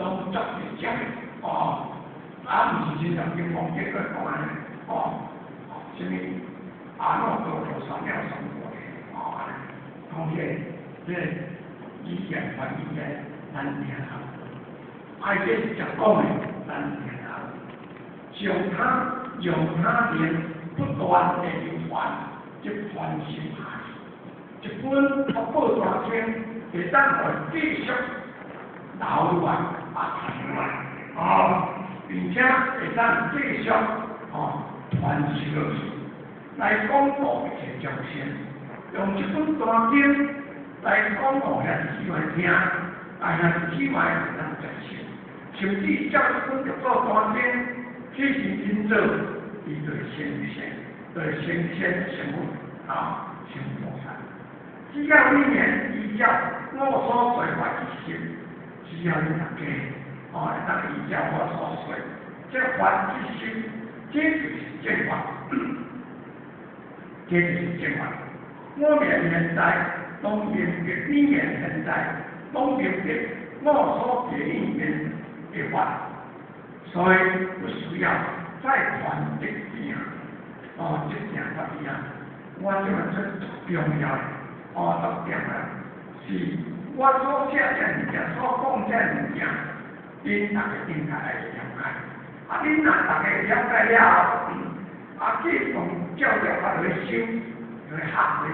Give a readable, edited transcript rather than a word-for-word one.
拢作是讲哦，啊，毋是真正经方结果讲安尼哦，什么阿诺多罗三藐三菩提哦，安尼，讲这语言翻译的咱听下，啊，这是讲讲的咱听下，用它连不断的流传，就传心下去，一本啊报大经，会当互继续流传啊传来，哦，并且会当继续哦传承落去，来广告一众生，用一本大经来广告遐子来听，啊遐子来能接受，甚至照一本就做大经，去行真做，伊就先成佛啊，成菩萨。只要你依照我所说法一行，只要你大家哦，会当依照我所说，这法一行，这就是正法，这就是正法。我们现在都明白，你现在都明白我所给你们的法，所以不需要再传这件哦，这件法一样，我这么最重要的哦，特点啊，是我所写这物件，所讲这物件，恁大家应该来了解。啊，恁若大家了解了后，啊，这种教育法来修，来学来。